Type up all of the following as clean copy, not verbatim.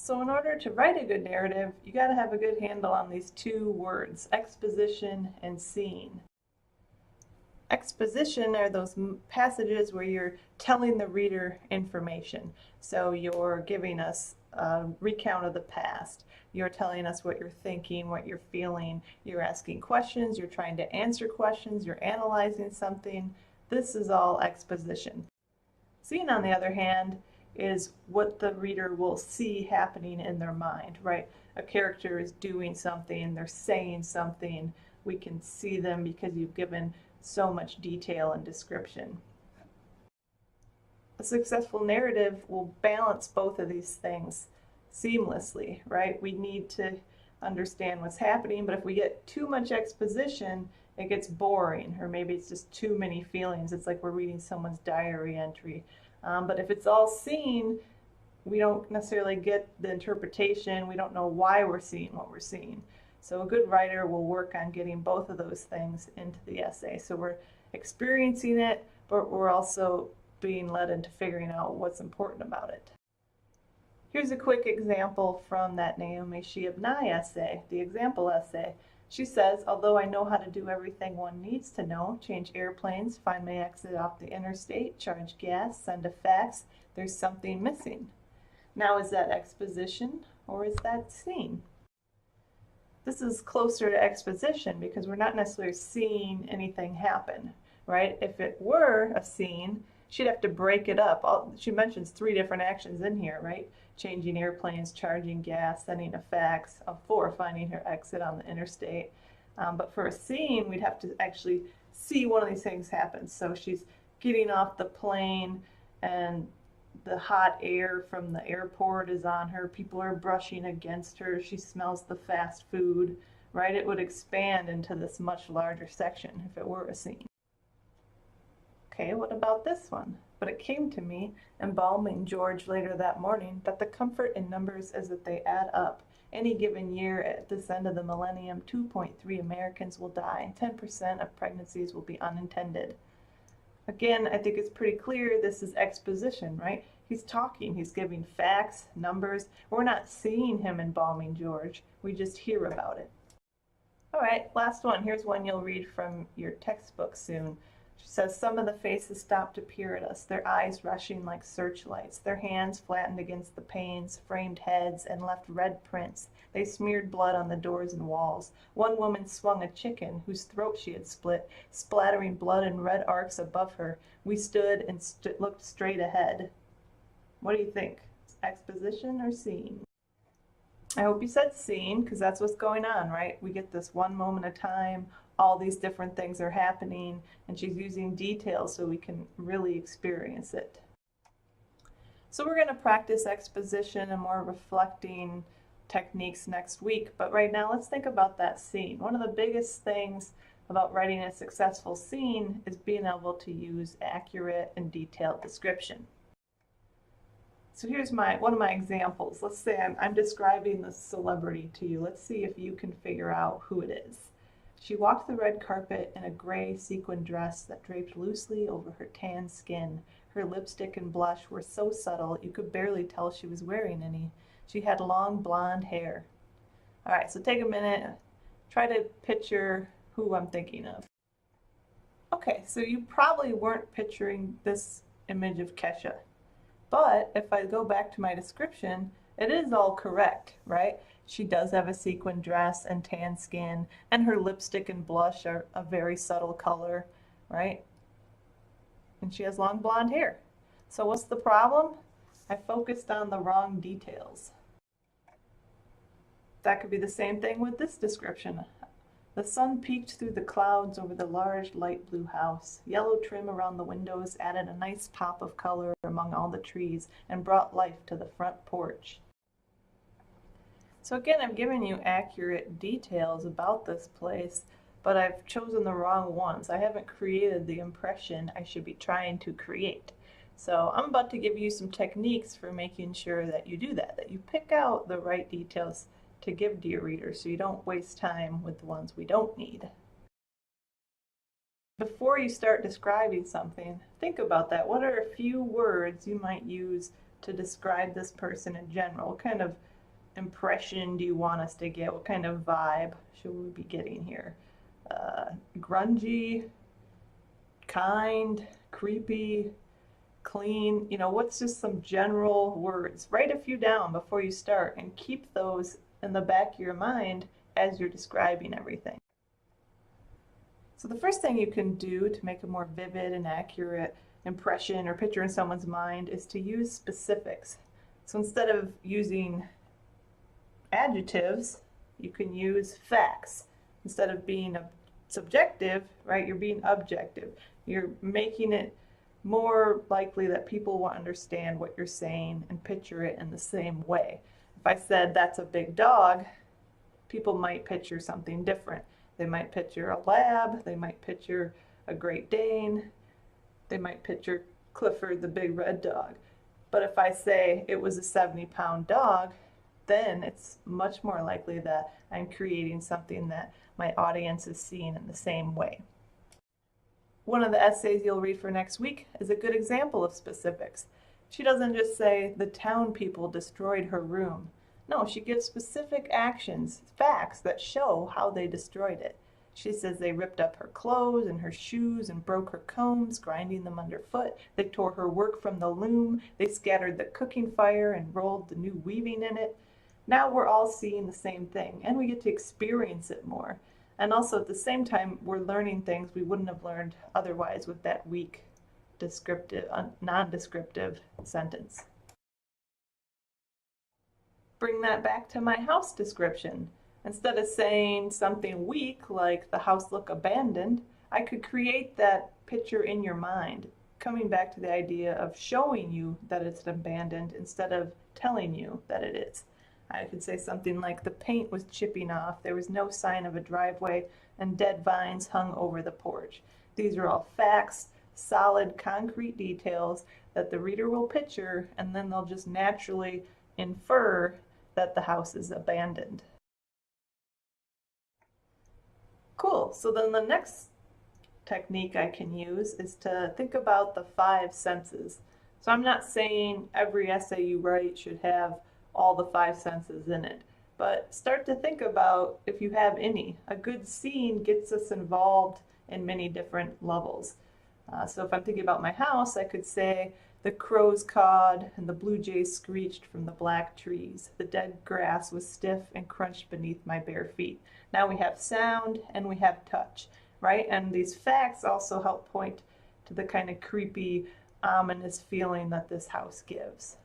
So in order to write a good narrative, you got to have a good handle on these two words, exposition and scene. Exposition are those passages where you're telling the reader information. So you're giving us a recount of the past. You're telling us what you're thinking, what you're feeling. You're asking questions. You're trying to answer questions. You're analyzing something. This is all exposition. Scene, on the other hand, is what the reader will see happening in their mind, right? A character is doing something, they're saying something. We can see them because you've given so much detail and description. A successful narrative will balance both of these things seamlessly, right? We need to understand what's happening, but if we get too much exposition, it gets boring, or maybe it's just too many feelings. It's like we're reading someone's diary entry. But if it's all seen, we don't necessarily get the interpretation. We don't know why we're seeing what we're seeing. So a good writer will work on getting both of those things into the essay. So we're experiencing it, but we're also being led into figuring out what's important about it. Here's a quick example from that Naomi Shihab-Nye essay, the example essay. She says, although I know how to do everything one needs to know, change airplanes, find my exit off the interstate, charge gas, send a fax, there's something missing. Now, is that exposition or is that scene? This is closer to exposition because we're not necessarily seeing anything happen, right? If it were a scene, she'd have to break it up. She mentions 3 different actions in here, right? Changing airplanes, charging gas, sending a fax, 4, finding her exit on the interstate. But for a scene, we'd have to actually see one of these things happen. So she's getting off the plane and the hot air from the airport is on her. People are brushing against her. She smells the fast food, right? It would expand into this much larger section if it were a scene. Okay, what about this one? But it came to me, embalming George later that morning, that the comfort in numbers is that they add up. Any given year at this end of the millennium, 2.3 Americans will die. 10% of pregnancies will be unintended. Again, I think it's pretty clear this is exposition, right? He's talking, he's giving facts, numbers. We're not seeing him embalming George. We just hear about it. All right, last one. Here's one you'll read from your textbook soon. She says, some of the faces stopped to peer at us, their eyes rushing like searchlights, their hands flattened against the panes, framed heads, and left red prints. They smeared blood on the doors and walls. One woman swung a chicken whose throat she had split, splattering blood in red arcs above her. We stood and looked straight ahead. What do you think? Exposition or scene? I hope you said scene, because that's what's going on, right? We get this one moment of time, all these different things are happening, and she's using details so we can really experience it. So we're going to practice exposition and more reflecting techniques next week, but right now let's think about that scene. One of the biggest things about writing a successful scene is being able to use accurate and detailed description. So here's one of my examples. Let's say I'm describing this celebrity to you. Let's see if you can figure out who it is. She walked the red carpet in a gray sequin dress that draped loosely over her tan skin. Her lipstick and blush were so subtle you could barely tell she was wearing any. She had long blonde hair. All right, so take a minute, try to picture who I'm thinking of. Okay, so you probably weren't picturing this image of Kesha. But if I go back to my description, it is all correct, right? She does have a sequin dress and tan skin, and her lipstick and blush are a very subtle color, right? And she has long blonde hair. So what's the problem? I focused on the wrong details. That could be the same thing with this description. The sun peeked through the clouds over the large light blue house. Yellow trim around the windows added a nice pop of color among all the trees and brought life to the front porch. So again, I'm giving you accurate details about this place, but I've chosen the wrong ones. I haven't created the impression I should be trying to create. So I'm about to give you some techniques for making sure that you do that you pick out the right details to give to your reader so you don't waste time with the ones we don't need. Before you start describing something, think about that. What are a few words you might use to describe this person in general? What kind of impression do you want us to get? What kind of vibe should we be getting here? Grungy, kind, creepy, clean, what's just some general words? Write a few down before you start and keep those in the back of your mind as you're describing everything. So the first thing you can do to make a more vivid and accurate impression or picture in someone's mind is to use specifics. So instead of using adjectives, you can use facts. Instead of being subjective, right, you're being objective. You're making it more likely that people will understand what you're saying and picture it in the same way. If I said that's a big dog, people might picture something different. They might picture a lab, they might picture a Great Dane, they might picture Clifford the big red dog. But if I say it was a 70-pound dog, then it's much more likely that I'm creating something that my audience is seeing in the same way. One of the essays you'll read for next week is a good example of specifics. She doesn't just say the town people destroyed her room. No, she gives specific actions, facts that show how they destroyed it. She says they ripped up her clothes and her shoes and broke her combs, grinding them underfoot. They tore her work from the loom. They scattered the cooking fire and rolled the new weaving in it. Now we're all seeing the same thing, and we get to experience it more. And also at the same time, we're learning things we wouldn't have learned otherwise with that weak, descriptive, non-descriptive sentence. Bring that back to my house description. Instead of saying something weak like the house looked abandoned, I could create that picture in your mind, coming back to the idea of showing you that it's abandoned instead of telling you that it is. I could say something like the paint was chipping off, there was no sign of a driveway, and dead vines hung over the porch. These are all facts, solid, concrete details that the reader will picture, and then they'll just naturally infer that the house is abandoned. Cool, so then the next technique I can use is to think about the 5 senses. So I'm not saying every essay you write should have all the 5 senses in it, but start to think about if you have any. A good scene gets us involved in many different levels. So if I'm thinking about my house, I could say the crows cawed and the blue jays screeched from the black trees. The dead grass was stiff and crunched beneath my bare feet. Now we have sound and we have touch, right? And these facts also help point to the kind of creepy, ominous feeling that this house gives.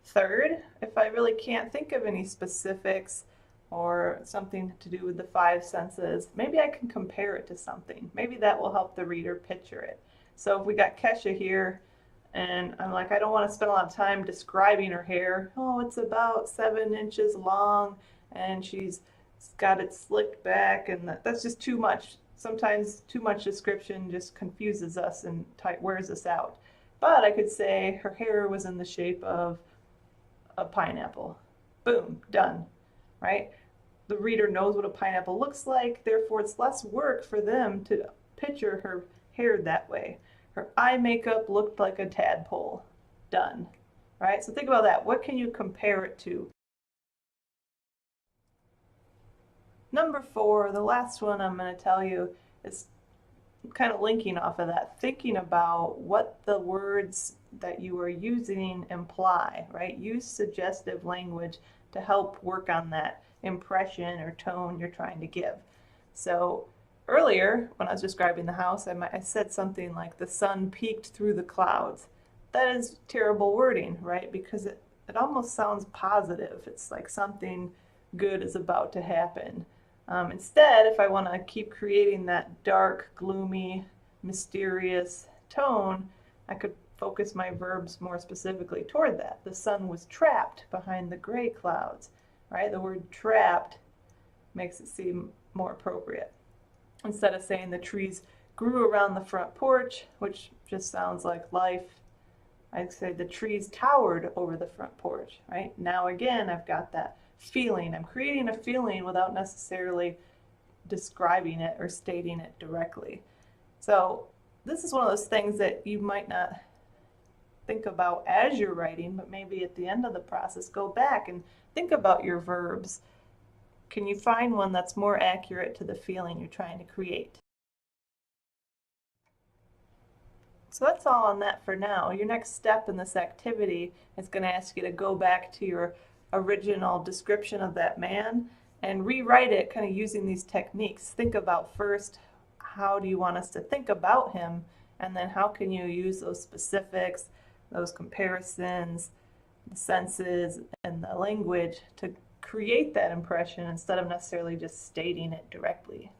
Third, if I really can't think of any specifics or something to do with the 5 senses, maybe I can compare it to something. Maybe that will help the reader picture it. So if we got Kesha here, and I'm like, I don't want to spend a lot of time describing her hair. Oh, it's about 7 inches long, and she's got it slicked back, and that's just too much. Sometimes too much description just confuses us and wears us out. But I could say her hair was in the shape of a pineapple. Boom, done, right? The reader knows what a pineapple looks like, therefore it's less work for them to picture her hair that way. Her eye makeup looked like a tadpole. Done, right? So think about that. What can you compare it to? Number 4, the last one I'm going to tell you, is kind of linking off of that, thinking about what the words that you are using imply, right? Use suggestive language to help work on that impression or tone you're trying to give. So earlier, when I was describing the house, I said something like the sun peeked through the clouds. That is terrible wording, right? Because it almost sounds positive. It's like something good is about to happen. Instead, if I want to keep creating that dark, gloomy, mysterious tone, I could focus my verbs more specifically toward that. The sun was trapped behind the gray clouds, right? The word trapped makes it seem more appropriate. Instead of saying the trees grew around the front porch, which just sounds like life, I'd say the trees towered over the front porch, right? Now again, I've got that feeling. I'm creating a feeling without necessarily describing it or stating it directly. So this is one of those things that you might not think about as you're writing, but maybe at the end of the process, go back and think about your verbs. Can you find one that's more accurate to the feeling you're trying to create? So that's all on that for now. Your next step in this activity is going to ask you to go back to your original description of that man and rewrite it kind of using these techniques. Think about first, how do you want us to think about him? And then how can you use those specifics, those comparisons, the senses, and the language to create that impression instead of necessarily just stating it directly.